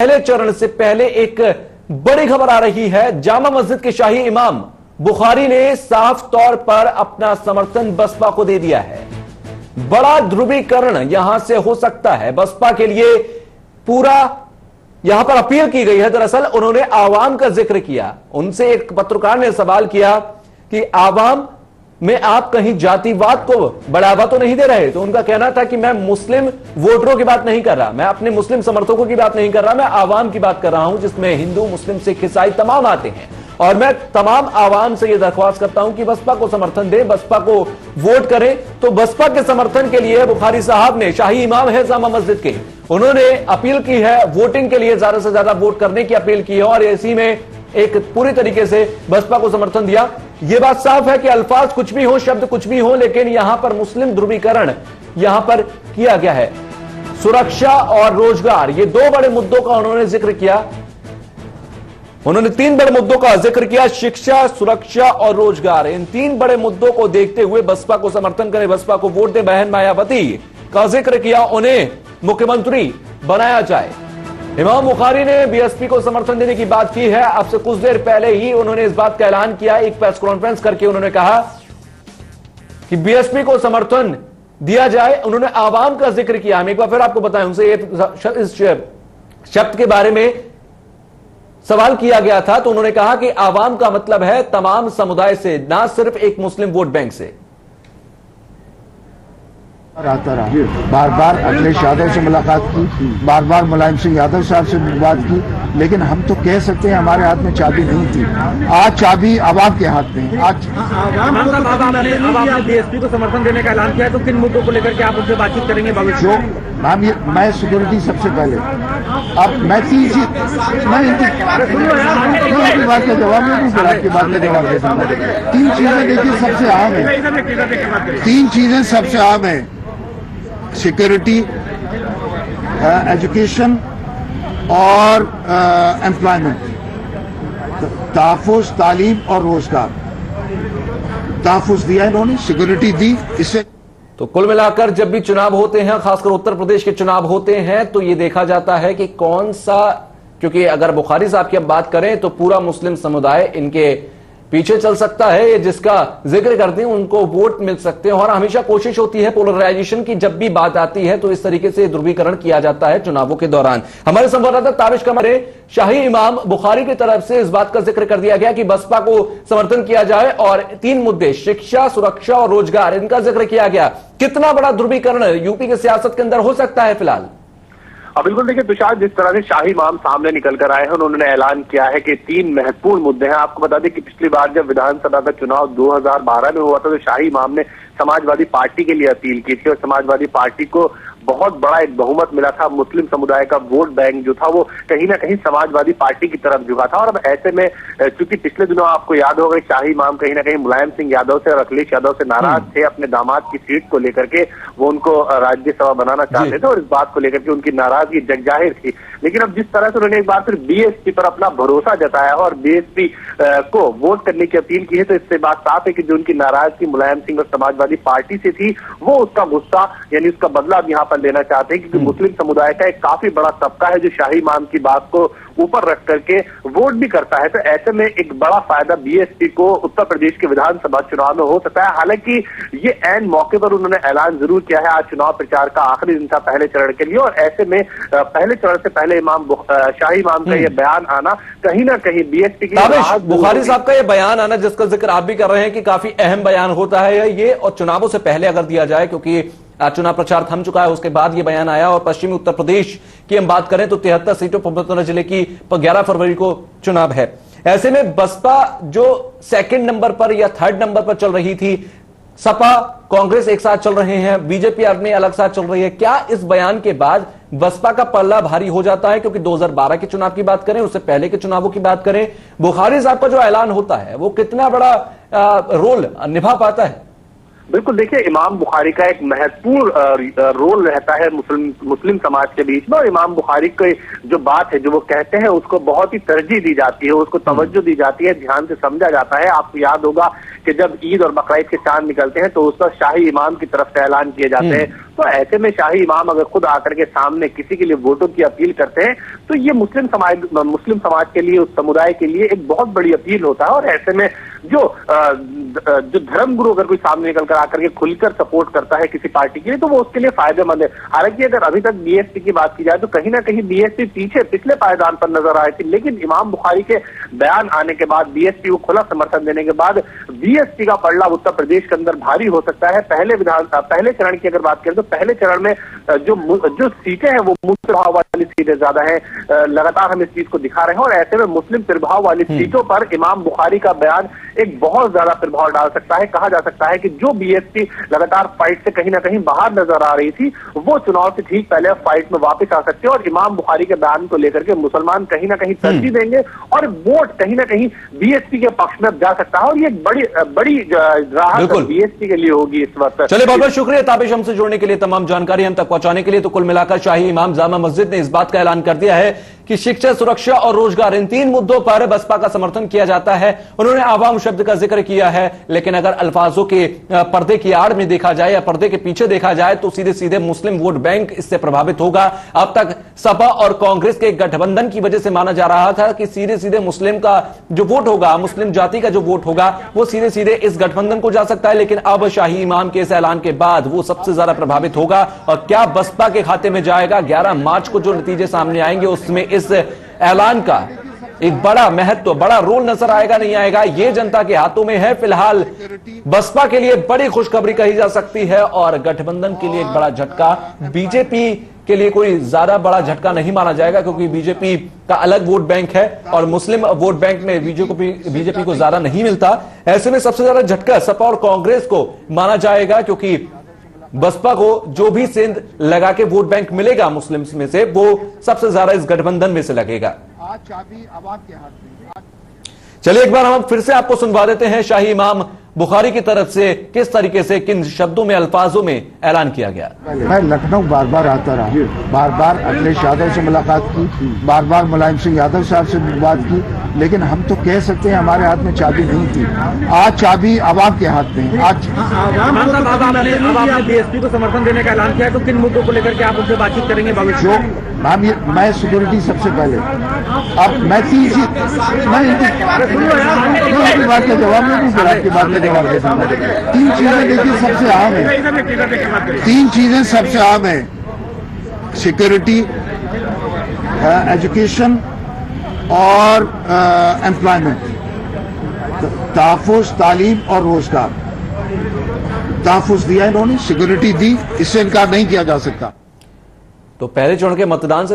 पहले चरण से पहले एक बड़ी खबर आ रही है। जामा मस्जिद के शाही इमाम बुखारी ने साफ तौर पर अपना समर्थन बसपा को दे दिया है। बड़ा ध्रुवीकरण यहां से हो सकता है बसपा के लिए। पूरा यहां पर अपील की गई है। दरअसल उन्होंने आवाम का जिक्र किया। उनसे एक पत्रकार ने सवाल किया कि आवाम में आप कहीं जातिवाद को बढ़ावा तो नहीं दे रहे? तो उनका कहना था कि मैं मुस्लिम वोटरों की बात नहीं कर रहा, मैं अपने मुस्लिम समर्थकों की बात नहीं कर रहा, मैं आवाम की बात कर रहा हूं, जिसमें हिंदू, मुस्लिम, सिख, ईसाई तमाम आते हैं। और मैं तमाम आवाम से यह दरख्वास्त करता हूं कि बसपा को समर्थन दे, बसपा को वोट करें। तो बसपा के समर्थन के लिए बुखारी साहब ने, शाही इमाम है जामा मस्जिद के, उन्होंने अपील की है वोटिंग के लिए, ज्यादा से ज्यादा वोट करने की अपील की है और इसी में एक पूरी तरीके से बसपा को समर्थन दिया। यह बात साफ है कि अल्फाज कुछ भी हो, शब्द कुछ भी हो, लेकिन यहां पर मुस्लिम ध्रुवीकरण यहां पर किया गया है। सुरक्षा और रोजगार, ये दो बड़े मुद्दों का उन्होंने जिक्र किया। उन्होंने तीन बड़े मुद्दों का जिक्र किया, शिक्षा, सुरक्षा और रोजगार। इन तीन बड़े मुद्दों को देखते हुए बसपा को समर्थन करें, बसपा को वोट दें। बहन मायावती का जिक्र किया, उन्हें मुख्यमंत्री बनाया जाए। इमाम बुखारी ने बीएसपी को समर्थन देने की बात की है। अब से कुछ देर पहले ही उन्होंने इस बात का ऐलान किया, एक प्रेस कॉन्फ्रेंस करके उन्होंने कहा कि बीएसपी को समर्थन दिया जाए। उन्होंने आवाम का जिक्र किया। हम एक बार फिर आपको बताएं, उनसे इस शब्द के बारे में सवाल किया गया था तो उन्होंने कहा कि आवाम का मतलब है तमाम समुदाय से, ना सिर्फ एक मुस्लिम वोट बैंक से। आता रहा, बार बार अखिलेश यादव से मुलाकात की, बार बार मुलायम सिंह यादव साहब से बात की, लेकिन हम तो कह सकते हैं हमारे हाथ में चाबी नहीं थी। आज चाबी आवाम के हाथ में। आज आपने बीएसपी को समर्थन देने का ऐलान किया है, तो किन मुद्दों को लेकर के आप उनसे बातचीत करेंगे भविष्य में? मैं सिक्योरिटी सबसे पहले, अब मैं तीन चीज, मैं इनकी बात का जवाब नहीं दूंगा, आपकी बात का जवाब दे दूंगा। तीन चीजें देखिए सबसे अहम है, तीन चीजें सबसे अहम है, सिक्योरिटी, एजुकेशन और एम्प्लॉयमेंट, तहफ़्फ़ुज़, तालीम और रोजगार। तहफ़्फ़ुज़ दिया इन्होंने, सिक्योरिटी दी। इससे तो कुल मिलाकर जब भी चुनाव होते हैं, खासकर उत्तर प्रदेश के चुनाव होते हैं, तो ये देखा जाता है कि कौन सा, क्योंकि अगर बुखारी साहब की अब बात करें तो पूरा मुस्लिम समुदाय इनके पीछे चल सकता है, ये जिसका जिक्र करते हैं उनको वोट मिल सकते हैं। और हमेशा कोशिश होती है पोलराइजेशन की, जब भी बात आती है तो इस तरीके से ध्रुवीकरण किया जाता है चुनावों के दौरान। हमारे संवाददाता ताबिश कमर ने शाही इमाम बुखारी की तरफ से इस बात का जिक्र कर दिया गया कि बसपा को समर्थन किया जाए और तीन मुद्दे, शिक्षा, सुरक्षा और रोजगार, इनका जिक्र किया गया। कितना बड़ा ध्रुवीकरण यूपी की सियासत के अंदर हो सकता है फिलहाल? बिल्कुल, देखिए तुषार, जिस तरह से शाही इमाम सामने निकल कर आए हैं, उन्होंने ऐलान किया है कि तीन महत्वपूर्ण मुद्दे हैं। आपको बता दें कि पिछली बार जब विधानसभा का चुनाव 2012 में हुआ था तो शाही इमाम ने समाजवादी पार्टी के लिए अपील की थी और समाजवादी पार्टी को बहुत बड़ा एक बहुमत मिला था। मुस्लिम समुदाय का वोट बैंक जो था वो कहीं ना कहीं समाजवादी पार्टी की तरफ झुका था। और अब ऐसे में चूंकि पिछले दिनों आपको याद होगा शाही इमाम कहीं ना कहीं मुलायम सिंह यादव से और अखिलेश यादव से नाराज थे अपने दामाद की सीट को लेकर के। वो उनको राज्यसभा बनाना चाहते थे और इस बात को लेकर के उनकी नाराजगी जग जाहिर थी। लेकिन अब जिस तरह से उन्होंने एक बार फिर बीएसपी पर अपना भरोसा जताया और बीएसपी को वोट करने की अपील की है, तो इससे बात साफ है कि जो उनकी नाराजगी मुलायम सिंह और समाजवादी पार्टी से थी, वो उसका गुस्सा यानी उसका बदला अब यहाँ पर लेना चाहते हैं। क्योंकि मुस्लिम समुदाय का एक काफी बड़ा तबका है जो शाही इमाम की बात को ऊपर रख करके वोट भी करता है। तो ऐसे में एक बड़ा फायदा बीएसपी को उत्तर प्रदेश के विधानसभा चुनाव में हो सकता है। हालांकि ये ऐन मौके पर उन्होंने ऐलान जरूर किया है, आज चुनाव प्रचार का आखिरी दिन था पहले चरण के लिए, और ऐसे में पहले चरण से पहले शाही इमाम का ये बयान आना कहीं ना कहीं बीएसपी की बुखारी साहब का ये बयान आना, जिसका जिक्र आप भी कर रहे हैं कि काफी अहम बयान होता है ये, और चुनावों से पहले अगर दिया जाए, क्योंकि चुनाव प्रचार थम चुका है, उसके बाद यह बयान आया। और पश्चिमी उत्तर प्रदेश की हम बात करें तो 73 सीटों पर 15 जिले की 11 फरवरी को चुनाव है। ऐसे में बसपा जो सेकंड नंबर पर या थर्ड नंबर पर चल रही थी, सपा कांग्रेस एक साथ चल रहे हैं, बीजेपी अपने अलग साथ चल रही है। क्या इस बयान के बाद बसपा का पल्ला भारी हो जाता है? क्योंकि 2012 के चुनाव की बात करें, उससे पहले के चुनावों की बात करें, बुखारी साहब का जो ऐलान होता है वो कितना बड़ा रोल निभा पाता है? बिल्कुल, देखिए इमाम बुखारी का एक महत्वपूर्ण रोल रहता है मुस्लिम समाज के बीच में, और इमाम बुखारी की जो बात है, जो वो कहते हैं, उसको बहुत ही तरजीह दी जाती है, उसको तवज्जो दी जाती है, ध्यान से समझा जाता है। आपको याद होगा कि जब ईद और बकरीद के चांद निकलते हैं तो उस पर शाही इमाम की तरफ से ऐलान किए जाते हैं। तो ऐसे में शाही इमाम अगर खुद आकर के सामने किसी के लिए वोटों की अपील करते हैं तो ये मुस्लिम समाज के लिए, उस समुदाय के लिए एक बहुत बड़ी अपील होता है। और ऐसे में जो धर्मगुरु अगर कोई सामने निकल कर आकर के खुलकर सपोर्ट करता है किसी पार्टी के लिए, तो वो उसके लिए फायदेमंद है। हालांकि अगर अभी तक बीएसपी की बात की जाए तो कहीं ना कहीं बीएसपी पिछले पायदान पर नजर आई थी, लेकिन इमाम बुखारी के बयान आने के बाद, बीएसपी को खुला समर्थन देने के बाद बीएसपी का पलड़ा उत्तर प्रदेश के अंदर भारी हो सकता है। पहले चरण की अगर बात करें तो पहले चरण में जो सीटें हैं वो मुस्लिम प्रभाव वाली सीटें ज्यादा है, लगातार हम इस चीज को दिखा रहे हैं। और ऐसे में मुस्लिम प्रभाव वाली सीटों पर इमाम बुखारी का बयान एक बहुत ज्यादा प्रभाव डाल सकता है। कहा जा सकता है कि जो बीएसपी लगातार फाइट से कहीं ना कहीं बाहर नजर आ रही थी, वो चुनाव से ठीक पहले फाइट में वापस आ सकते हैं, और इमाम बुखारी के बयान को लेकर के मुसलमान कहीं ना कहीं तरजीह देंगे और वोट कहीं ना कहीं बीएसपी के पक्ष में जा सकता है। और ये बड़ी राहत बीएसपी के लिए होगी इस वक्त। चलिए, बहुत बहुत शुक्रिया ताबिश हमसे जुड़ने के लिए, तमाम जानकारी हम तक पहुंचाने के लिए। तो कुल मिलाकर शाही इमाम जामा मस्जिद ने इस बात का ऐलान कर दिया है कि शिक्षा, सुरक्षा और रोजगार, इन तीन मुद्दों पर बसपा का समर्थन किया जाता है। उन्होंने आवाम शब्द का जिक्र किया है, लेकिन अगर अल्फाजों के पर्दे की आड़ में देखा जाए या पर्दे के पीछे देखा जाए तो सीधे सीधे मुस्लिम वोट बैंक इससे प्रभावित होगा। अब तक सपा और कांग्रेस के गठबंधन की वजह से माना जा रहा था कि सीधे सीधे मुस्लिम का जो वोट होगा, मुस्लिम जाति का जो वोट होगा, वो सीधे सीधे इस गठबंधन को जा सकता है। लेकिन अब शाही इमाम के इस ऐलान के बाद वो सबसे ज्यादा प्रभावित होगा। और क्या बसपा के खाते में जाएगा? 11 मार्च को जो नतीजे सामने आएंगे उसमें इस ऐलान का एक बड़ा महत्व, बड़ा रोल नजर आएगा नहीं आएगा, ये जनता के हाथों में है। फिलहाल बसपा के लिए बड़ी खुशखबरी कही जा सकती है और गठबंधन के लिए एक बड़ा झटका। बीजेपी के लिए कोई ज्यादा बड़ा झटका नहीं माना जाएगा, क्योंकि बीजेपी का अलग वोट बैंक है और मुस्लिम वोट बैंक में बीजेपी को ज्यादा नहीं मिलता। ऐसे में सबसे ज्यादा झटका सपा और कांग्रेस को माना जाएगा, क्योंकि बसपा को जो भी सेंध लगा के वोट बैंक मिलेगा मुस्लिम में से, वो सबसे ज्यादा इस गठबंधन में से लगेगा। आज चाबी आवाम के हाथ में। चलिए एक बार हम फिर से आपको सुनवा देते हैं शाही इमाम बुखारी की तरफ से किस तरीके से, किन शब्दों में, अल्फाजों में ऐलान किया गया। मैं लखनऊ बार बार आता रहा, बार बार अखिलेश यादव से मुलाकात की, बार बार मुलायम सिंह यादव साहब से बात की, लेकिन हम तो कह सकते हैं हमारे हाथ में चाबी नहीं थी। आज चाबी आवाम के हाथ में। आज आपने बीएसपी को समर्थन देने का ऐलान किया है, तो किन मुद्दों को लेकर के आप उनसे बातचीत करेंगे भविष्य में? मैं सिक्योरिटी सबसे पहले, अब मैं आपकी बात का जवाब नहीं दूंगा, आपकी बात का जवाब दे दूंगा। तीन चीजें देखिए सबसे अहम है, तीन चीजें सबसे अहम है, सिक्योरिटी, एजुकेशन और एम्प्लॉयमेंट, तहफ़्फ़ुज़, तालीम और रोजगार। तहफ़्फ़ुज़ दिया इन्होंने, सिक्योरिटी दी, इससे इनकार नहीं किया जा सकता। तो पहले चरण के मतदान से